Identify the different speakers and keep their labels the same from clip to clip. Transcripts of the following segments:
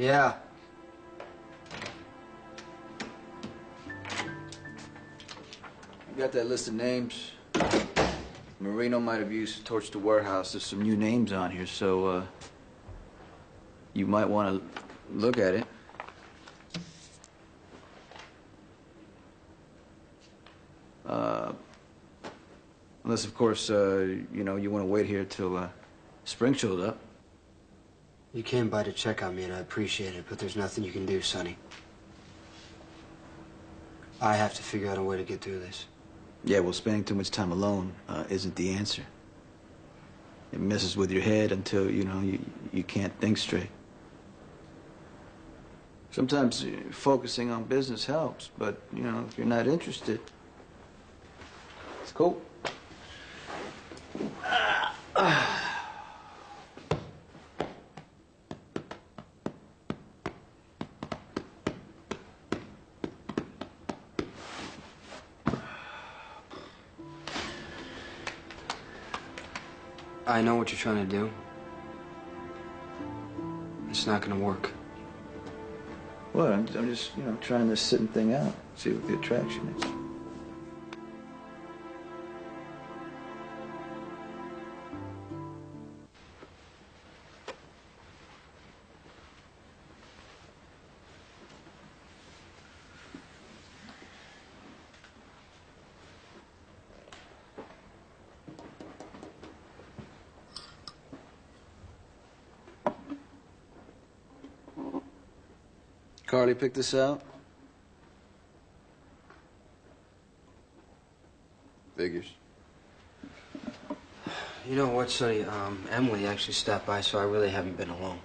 Speaker 1: Yeah.
Speaker 2: You got that list of names? Marino might have used to torch the warehouse. There's some new names on here, so, you might want to look at it. Unless, of course, you know, you want to wait here till, spring shows up.
Speaker 1: You came by to check on me, and I appreciate it, but there's nothing you can do, Sonny. I have to figure out a way to get through this.
Speaker 2: Yeah, well, spending too much time alone isn't the answer. It messes with your head until, you know, you can't think straight. Sometimes focusing on business helps, but, you know, if you're not interested, it's cool.
Speaker 1: I know what you're trying to do. It's not gonna work.
Speaker 2: What? I'm just, you know, trying this sitting thing out, see what the attraction is. Carly picked this out? Figures.
Speaker 1: You know what, Sonny? Emily actually stopped by, so I really haven't been alone.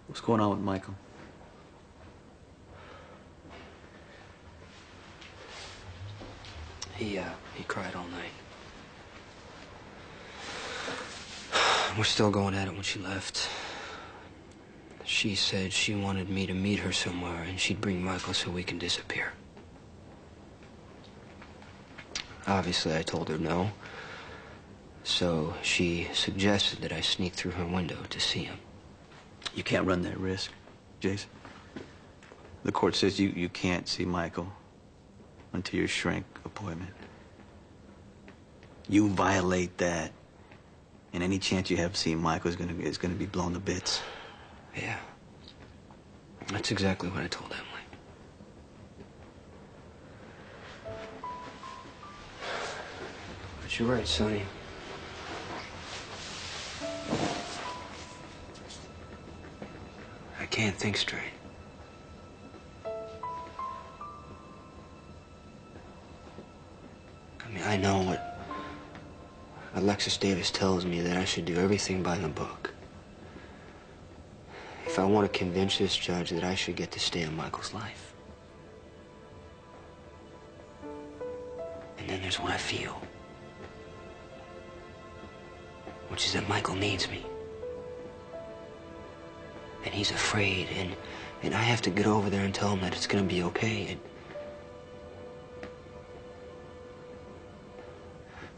Speaker 2: What's going on with Michael?
Speaker 1: He cried all night. We're still going at it when she left. She said she wanted me to meet her somewhere, and she'd bring Michael so we can disappear. Obviously, I told her no. So she suggested that I sneak through her window to see him.
Speaker 2: You can't run that risk, Jason. The court says you can't see Michael until your shrink appointment. You violate that, and any chance you have of seeing Michael is gonna be blown to bits.
Speaker 1: Yeah. That's exactly what I told Emily. But you're right, Sonny. I can't think straight. I mean, I know what Alexis Davis tells me, that I should do everything by the book. If I want to convince this judge that I should get to stay in Michael's life. And then there's what I feel. Which is that Michael needs me. And he's afraid, and I have to get over there and tell him that it's gonna be okay.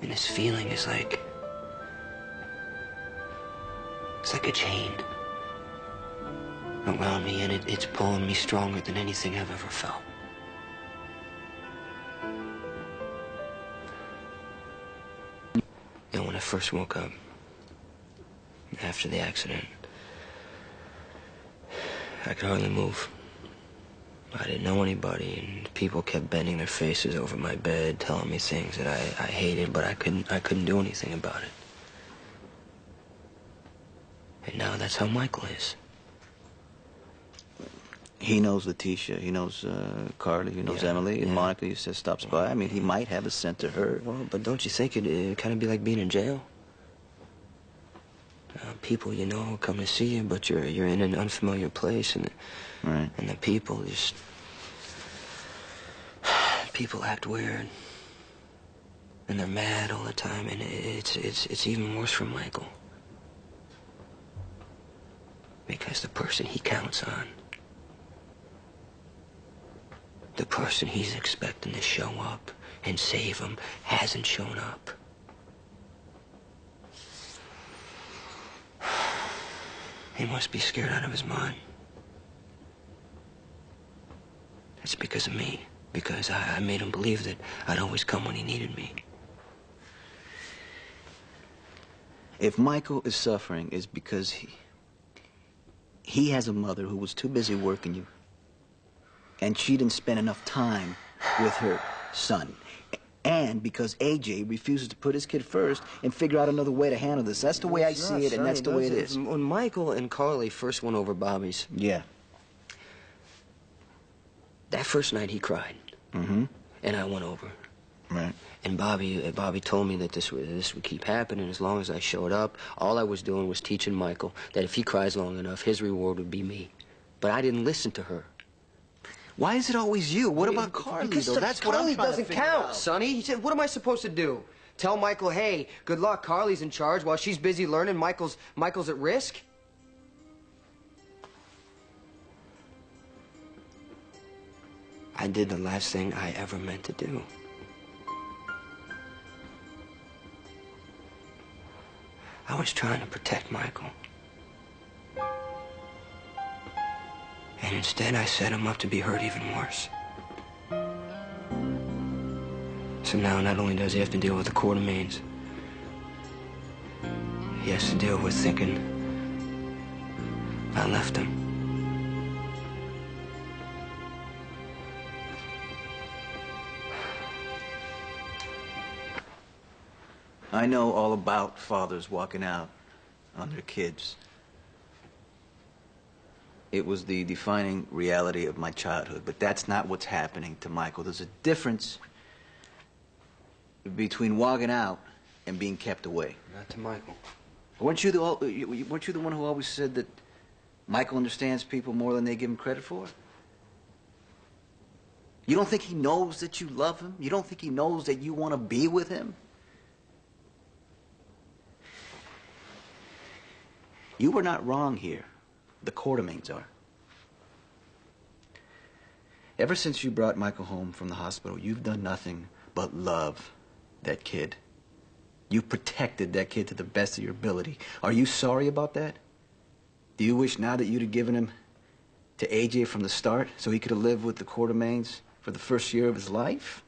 Speaker 1: And this feeling is like... it's like a chain around me, and it's pulling me stronger than anything I've ever felt. And when I first woke up, after the accident, I could hardly move. I didn't know anybody, and people kept bending their faces over my bed, telling me things that I hated, but I couldn't do anything about it. And now that's how Michael is.
Speaker 2: He knows Letitia, he knows Carly, he knows Emily, and Monica, you said stops by. I mean, he might have a scent to her.
Speaker 1: Well, but don't you think it'd kind of be like being in jail? People you know come to see you, but you're in an unfamiliar place, and and the people just... people act weird, and they're mad all the time, and it's even worse for Michael, because the person he counts on, the person he's expecting to show up and save him, hasn't shown up. He must be scared out of his mind. It's because of me. Because I made him believe that I'd always come when he needed me.
Speaker 2: If Michael is suffering, it's because he has a mother who was too busy working you. And she didn't spend enough time with her son. And because AJ refuses to put his kid first and figure out another way to handle this. That's the way I see it, and that's the way it is.
Speaker 1: When Michael and Carly first went over Bobby's...
Speaker 2: Yeah.
Speaker 1: That first night he cried.
Speaker 2: Mm-hmm.
Speaker 1: And I went over.
Speaker 2: Right.
Speaker 1: And Bobby told me that this would keep happening as long as I showed up. All I was doing was teaching Michael that if he cries long enough, his reward would be me. But I didn't listen to her.
Speaker 2: Why is it always you? What about Carly, though? That's what I'm trying to
Speaker 1: doesn't
Speaker 2: figure
Speaker 1: count,
Speaker 2: out.
Speaker 1: Sonny. He said, what am I supposed to do? Tell Michael, hey, good luck, Carly's in charge while she's busy learning, Michael's at risk? I did the last thing I ever meant to do. I was trying to protect Michael. And instead, I set him up to be hurt even worse. So now, not only does he have to deal with the Quartermaines, he has to deal with thinking I left him.
Speaker 2: I know all about fathers walking out on their kids. It was the defining reality of my childhood, but that's not what's happening to Michael. There's a difference between walking out and being kept away.
Speaker 1: Not to Michael.
Speaker 2: Weren't you the one who always said that Michael understands people more than they give him credit for? You don't think he knows that you love him? You don't think he knows that you want to be with him? You were not wrong here. The Quartermaines are. Ever since you brought Michael home from the hospital, you've done nothing but love that kid. You protected that kid to the best of your ability. Are you sorry about that? Do you wish now that you'd have given him to AJ from the start so he could have lived with the Quartermaines for the first year of his life?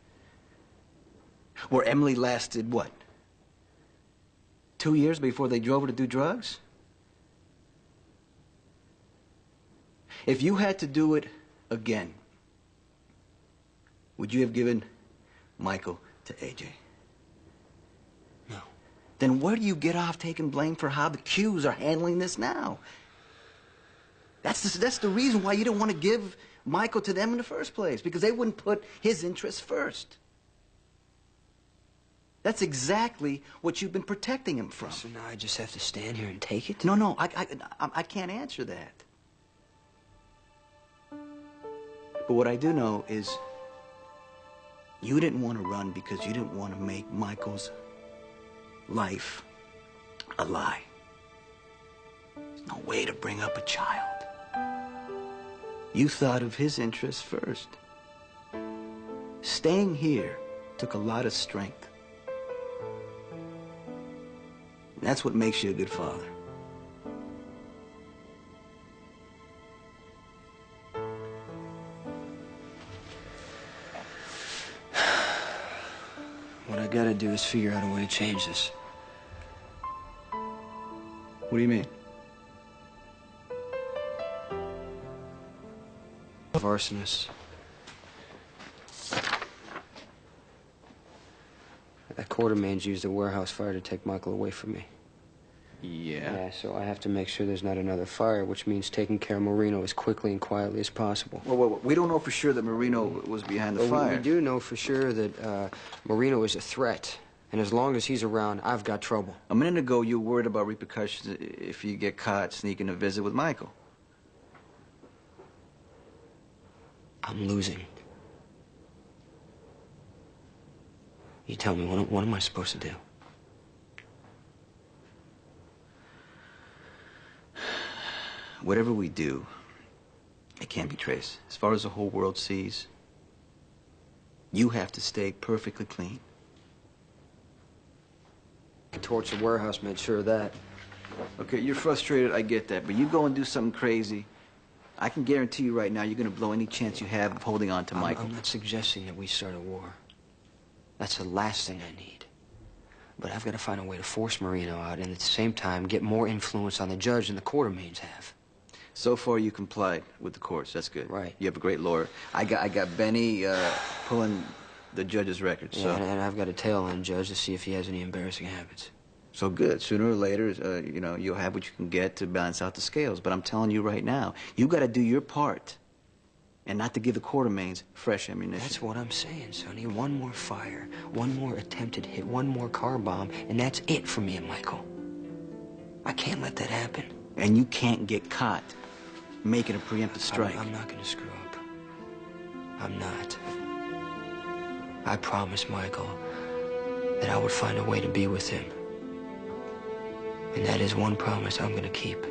Speaker 2: Where Emily lasted, what? 2 years before they drove her to do drugs? If you had to do it again, would you have given Michael to AJ?
Speaker 1: No.
Speaker 2: Then where do you get off taking blame for how the Qs are handling this now? That's the reason why you didn't want to give Michael to them in the first place, because they wouldn't put his interests first. That's exactly what you've been protecting him from.
Speaker 1: So now I just have to stand here and take it?
Speaker 2: No, I can't answer that. But what I do know is you didn't want to run because you didn't want to make Michael's life a lie. There's no way to bring up a child. You thought of his interests first. Staying here took a lot of strength. And that's what makes you a good father.
Speaker 1: What I gotta do is figure out a way to change this.
Speaker 2: What do you mean?
Speaker 1: Arsonists. That Quartermaines used the warehouse fire to take Michael away from me. Yeah, so I have to make sure there's not another fire, which means taking care of Marino as quickly and quietly as possible.
Speaker 2: Well, we don't know for sure that Marino was behind the fire.
Speaker 1: We do know for sure that Marino is a threat. And as long as he's around, I've got trouble.
Speaker 2: A minute ago, you were worried about repercussions if you get caught sneaking a visit with Michael.
Speaker 1: I'm losing. You tell me, what am I supposed to do?
Speaker 2: Whatever we do, it can't be traced. As far as the whole world sees, you have to stay perfectly clean.
Speaker 1: The torch the warehouse made sure of that.
Speaker 2: Okay, you're frustrated, I get that, but you go and do something crazy, I can guarantee you right now you're gonna blow any chance you have of holding on to Michael.
Speaker 1: I'm not suggesting that we start a war. That's the last thing I need. But I've got to find a way to force Marino out and at the same time get more influence on the judge than the Quartermaines have.
Speaker 2: So far, you complied with the courts. That's good.
Speaker 1: Right.
Speaker 2: You have a great lawyer. I got Benny pulling the judge's records.
Speaker 1: Yeah, and I've got a tail on Judge to see if he has any embarrassing habits.
Speaker 2: So good. Sooner or later, you know, you'll have what you can get to balance out the scales. But I'm telling you right now, you got to do your part, and not to give the Quartermaines fresh ammunition.
Speaker 1: That's what I'm saying, Sonny. One more fire, one more attempted hit, one more car bomb, and that's it for me and Michael. I can't let that happen.
Speaker 2: And you can't get caught making a preemptive strike.
Speaker 1: I'm not going to screw up. I'm not. I promised Michael that I would find a way to be with him. And that is one promise I'm going to keep.